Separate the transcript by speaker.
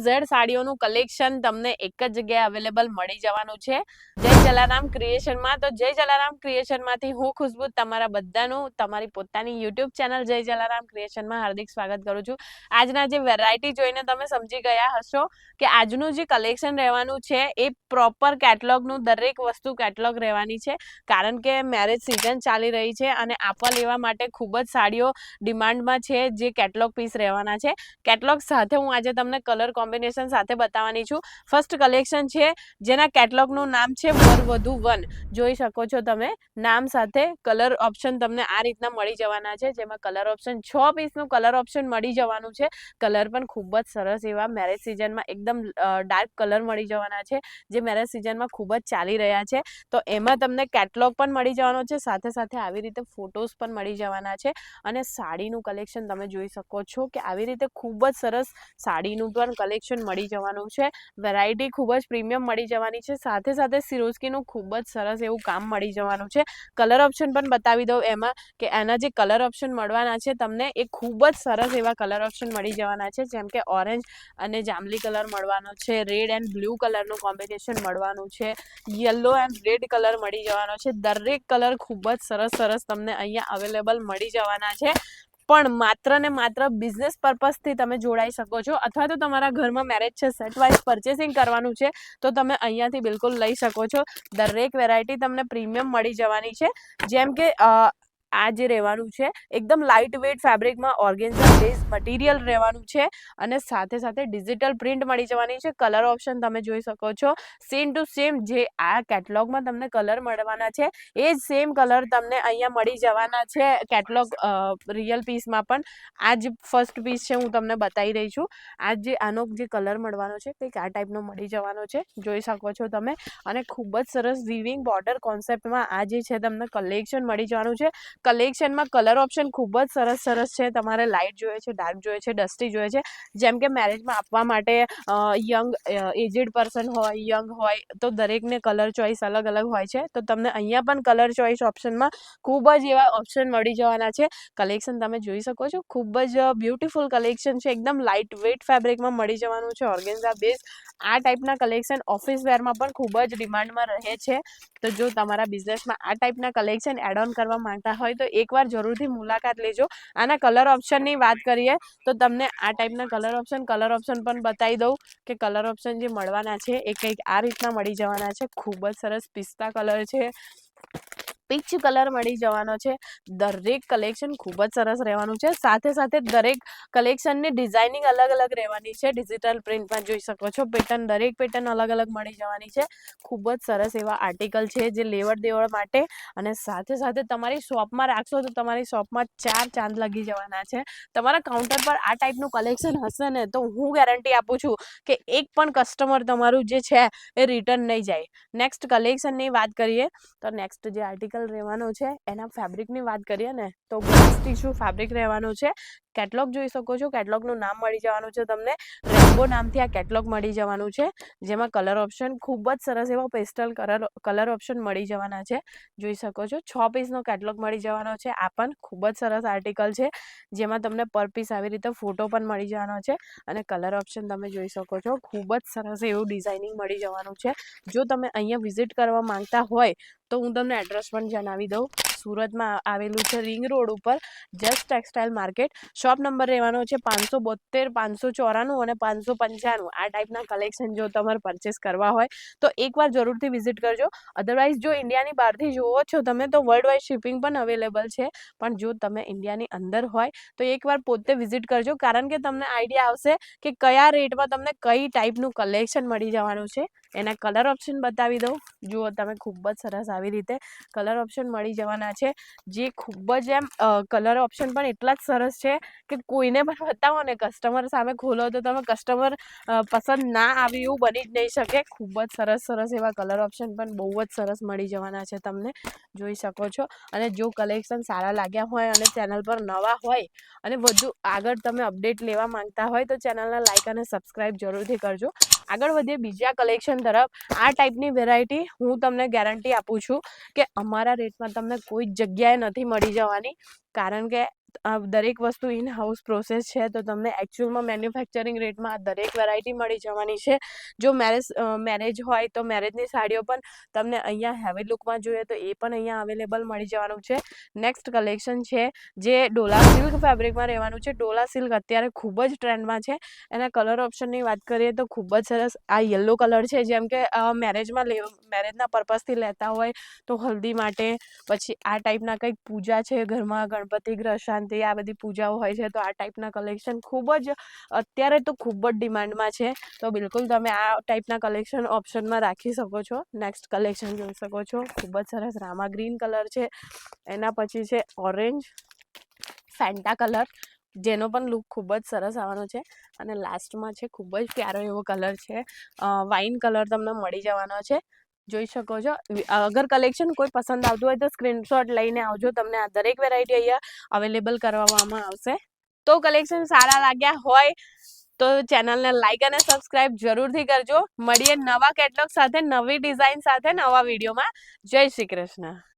Speaker 1: Z સાડીઓનું collection તમને એક જ જગ્યાએ અવેલેબલ મળી જવાનું છે જય જલારામ ક્રિએશનમાં। તો જય જલારામ ક્રિએશનમાંથી હું ખુશ્બુ તમારા બધાનું તમારી પોતાની યુટ્યુબ ચેનલ જય જલારામ ક્રિએશનમાં હાર્દિક સ્વાગત કરું છું। આજના જે વેરાયટી જોઈને તમે સમજી ગયા હશો કે આજનું જે કલેક્શન રહેવાનું છે એ પ્રોપર કેટલોગનું દરેક વસ્તુ કેટલોગ રહેવાની છે, કારણ કે મેરેજ સિઝન ચાલી રહી છે અને આપવા લેવા માટે ખૂબ જ સાડીઓ ડિમાન્ડમાં છે જે કેટલોગ પીસ રહેવાના છે। કેટલોગ સાથે હું આજે તમને કલર કોમ્બિનેશન સાથે બતાવવાની છું। ફર્સ્ટ કલેક્શન છે જેના કેટલોગનું નામ છે વરવધુ વન। જોઈ શકો છો તમે નામ સાથે કલર ઓપ્શન તમને આ રીતના મળી જવાના છે, જેમાં કલર ઓપ્શન 6 પીસનું કલર ઓપ્શન મળી જવાનું છે। કલર પણ ખૂબ જ સરસ એવા મેરેજ સિઝનમાં એકદમ ડાર્ક કલર મળી જવાના છે જે મેરેજ સિઝનમાં ખૂબ જ ચાલી રહ્યા છે। તો એમાં તમને કેટલોગ પણ મળી જવાનો છે, સાથે સાથે આવી રીતે ફોટોઝ પણ મળી જવાના છે અને સાડીનું કલેક્શન તમે જોઈ શકો છો કે આવી રીતે ખૂબ જ સરસ સાડીનું પણ કલેક્શન મળી જવાનું છે। વેરાયટી ખૂબ જ પ્રીમિયમ મળી જવાની છે, સાથે સાથે સિરોસ્કીનું ખૂબ જ સરસ એવું કામ મળી જવાનું છે। કલર ઓપ્શન પણ બતાવી દઉં એમાં કે એના જે કલર ઓપ્શન મળવાના છે તમને એ ખૂબ જ સરસ એવા કલર ઓપ્શન મળી જવાના છે, જેમ કે ઓરેન્જ અને જાંબલી કલર મળવાનો છે, રેડ એન્ડ બ્લુ કલરનું કોમ્બિનેશન મળવાનું છે, યલો એન્ડ રેડ કલર મળી જવાનો છે। દરેક કલર ખૂબ જ સરસ સરસ તમને અહીંયા અવેલેબલ મળી જવાના છે, પણ માત્ર ને માત્ર બિઝનેસ પર્પઝથી તમે જોડાઈ શકો છો, અથવા તો તમારા ઘરમાં મેરેજ છે, સેટ વાઇઝ પરચેસિંગ કરવાનું છે તો તમે અહીંયાથી બિલકુલ લઈ શકો છો। દરેક વેરાયટી તમને પ્રીમિયમ મળી જવાની છે, જેમ કે આ જે રહેવાનું છે એકદમ લાઇટ વેઇટ ફેબ્રિકમાં ઓર્ગેન્ઝા બેઝ મટીરિયલ રહેવાનું છે અને સાથે સાથે ડિજિટલ પ્રિન્ટ મળી જવાની છે। કલર ઓપ્શન તમે જોઈ શકો છો સેમ ટુ સેમ જે આ કેટલોગમાં તમને કલર મળવાના છે એ જ સેમ કલર તમને અહીંયા મળી જવાના છે કેટલોગ રિયલ પીસમાં પણ। આ જ ફર્સ્ટ પીસ છે હું તમને બતાવી રહી છું। આ જે આનો જે કલર મળવાનો છે કંઈક આ ટાઈપનો મળી જવાનો છે, જોઈ શકો છો તમે, અને ખૂબ જ સરસ વીવિંગ બોર્ડર કોન્સેપ્ટમાં આ જે છે તમને કલેક્શન મળી જવાનું છે। કલેક્શનમાં કલર ઓપ્શન ખૂબ જ સરસ સરસ છે, તમારે લાઇટ જોઈએ છે, ડાર્ક જોઈએ છે, ડસ્ટી જોઈએ છે, જેમ કે મેરેજમાં આપવા માટે યંગ એજેડ પર્સન હોય, યંગ હોય તો દરેકને કલર ચોઇસ અલગ અલગ હોય છે, તો તમને અહીંયા પણ કલર ચોઇસ ઓપ્શનમાં ખૂબ જ એવા ઓપ્શન મળી જવાના છે। કલેક્શન તમે જોઈ શકો છો ખૂબ જ બ્યુટીફુલ કલેક્શન છે, એકદમ લાઇટ વેઇટ ફેબ્રિકમાં મળી જવાનું છે ઓર્ગેન્ઝા બેઝ। આ ટાઈપના કલેક્શન ઓફિસ વેરમાં પણ ખૂબ જ ડિમાન્ડમાં રહે છે, તો જો તમારા બિઝનેસમાં આ ટાઈપના કલેક્શન એડ ઓન કરવા માંગતા હોય તો એકવાર જરૂરથી મુલાકાત લેજો। આના કલર ઓપ્શનની વાત કરીએ તો તમને આ ટાઈપના કલર ઓપ્શન પણ બતાવી દઉં કે કલર ઓપ્શન જે મળવાના છે એ કંઈક આ રીતના મળી જવાના છે। ખૂબ જ સરસ પિસ્તા કલર છે, પીચ કલર મળી જવાનો છે। દરેક કલેક્શન ખૂબ જ સરસ રહેવાનું છે, સાથે સાથે દરેક કલેક્શનની ડિઝાઇનિંગ અલગ અલગ રહેવાની છે। ડિજિટલ પ્રિન્ટમાં જોઈ શકો છો પેટર્ન, દરેક પેટર્ન અલગ અલગ મળી જવાની છે। ખૂબ જ સરસ એવા આર્ટિકલ છે જે લેવડ દેવડ માટે, અને સાથે સાથે તમારી શોપમાં રાખશો તો તમારી શોપમાં 4 ચાંદ લગી જવાના છે। તમારા કાઉન્ટર પર આ ટાઈપનું કલેક્શન હશે ને તો હું ગેરંટી આપું છું કે એક પણ કસ્ટમર તમારું જે છે એ રિટર્ન નહીં જાય। નેક્સ્ટ કલેક્શનની વાત કરીએ તો નેક્સ્ટ જે આર્ટિકલ રહેવાનો છે એના ફેબ્રિકની વાત કરીએ ને તો ગ્લાસ ટીશ્યુ ફેબ્રિક રહેવાનું છે। કેટલોગ જોઈ શકો છો, કેટલોગનું નામ મળી જવાનું છે તમને, રેમ્બો નામથી આ કેટલોગ મળી જવાનું છે, જેમાં કલર ઓપ્શન ખૂબ જ સરસ એવો પેસ્ટલ કલર ઓપ્શન મળી જવાના છે। જોઈ શકો છો 6 પીસનો કેટલોગ મળી જવાનો છે। આ પણ ખૂબ જ સરસ આર્ટિકલ છે, જેમાં તમને પર પીસ આવી રીતે ફોટો પણ મળી જવાનો છે, અને કલર ઓપ્શન તમે જોઈ શકો છો ખૂબ જ સરસ એવું ડિઝાઇનિંગ મળી જવાનું છે। જો તમે અહીંયા વિઝિટ કરવા માંગતા હોય તો હું તમને એડ્રેસ પણ જણાવી દઉં। સુરતમાં આવેલું છે રિંગ રોડ ઉપર just textile market. Shop number રહેવાનો છે 572, 594 અને 595। આ ટાઈપના કલેક્શન જો તમારે પરચેસ કરવા હોય તો એકવાર જરૂરથી વિઝિટ કરજો। અધરવાઇઝ જો ઇન્ડિયાની બહારથી જોવો છો તમે તો વર્લ્ડ વાઇડ શિપિંગ પણ અવેલેબલ છે, પણ જો તમે ઇન્ડિયાની અંદર હોય તો એકવાર પોતે વિઝિટ કરજો, કારણ કે તમને આઈડિયા આવશે કે કયા રેટમાં તમને કઈ ટાઈપનું કલેક્શન મળી જવાનું છે। એના કલર ઓપ્શન બતાવી દઉં, જુઓ તમે ખૂબ જ સરસ આવી રીતે કલર ઓપ્શન મળી જવાના છે, જે ખૂબ જ એમ કલર ઓપ્શન પણ એટલા જ સરસ છે કે કોઈને પણ બતાવો ને કસ્ટમર સામે ખોલો તો તમે કસ્ટમર પસંદ ના આવી એવું બની જ નહીં શકે। ખૂબ જ સરસ સરસ એવા કલર ઓપ્શન પણ બહુ જ સરસ મળી જવાના છે, તમને જોઈ શકો છો। અને જો કલેક્શન સારા લાગ્યા હોય અને ચેનલ પર નવા હોય અને વધુ આગળ તમે અપડેટ લેવા માંગતા હોય તો ચેનલને લાઇક અને સબસ્ક્રાઈબ જરૂરથી કરજો। આગળ વધીએ બીજા કલેક્શન તરફ। આ ટાઈપની વેરાયટી હું તમને ગેરંટી આપું છું કે અમારા રેટમાં તમને કોઈ જ જગ્યાએ નથી મળી જવાની, કારણ કે દરેક વસ્તુ ઇન હાઉસ પ્રોસેસ છે, તો તમને એકચ્યુઅલમાં મેન્યુફેક્ચરિંગ રેટમાં આ દરેક વેરાયટી મળી જવાની છે. જો મેરેજ હોય તો મેરેજની સાડીઓ પણ તમને અહીંયા હેવી લુકમાં જોઈએ તો એ પણ અહીંયા અવેલેબલ મળી જવાનું છે. નેક્સ્ટ કલેક્શન છે જે ડોલા સિલ્ક ફેબ્રિકમાં રહેવાનું છે. ડોલા સિલ્ક અત્યારે ખૂબ જ ટ્રેન્ડમાં છે. એના કલર ઓપ્શનની વાત કરીએ તો ખૂબ જ સરસ આ યલો કલર છે, જેમ કે મેરેજના પર્પઝથી લેતા હોય તો હલ્દી માટે, પછી આ ટાઈપના કંઈક પૂજા છે ઘરમાં, ગણપતિ ગ્રહ શાંતિ આ બધી પૂજાઓ હોય છે, તો આ ટાઈપના કલેક્શન ખૂબ જ અત્યારે તો ખૂબ જ ડિમાન્ડમાં છે. તો બિલકુલ તમે આ ટાઈપના કલેક્શન ઓપ્શનમાં રાખી શકો છો. નેક્સ્ટ કલેક્શન જોઈ શકો છો, ખૂબ જ સરસ રામા ગ્રીન કલર છે. એના પછી છે ઓરેન્જ ફેન્ટા કલર, જેનો પણ લુક ખૂબ જ સરસ આવવાનો છે. અને લાસ્ટમાં છે ખૂબ જ પ્યારો એવો કલર છે, વાઇન કલર તમને મળી જવાનો છે. જોઈ શકો છો. અગર કલેક્શન કોઈ પસંદ આવતું હોય તો સ્ક્રીનશોટ લઈને આવજો, તમને આ દરેક વેરાયટી અહીંયા અવેલેબલ કરવામાં આવશે. તો કલેક્શન સારા લાગ્યા હોય તો ચેનલને લાઈક અને સબસ્ક્રાઇબ જરૂરથી કરજો. મળીએ નવા કેટલોગ સાથે, નવી ડિઝાઇન સાથે, નવા વિડીયોમાં. જય શ્રી કૃષ્ણ.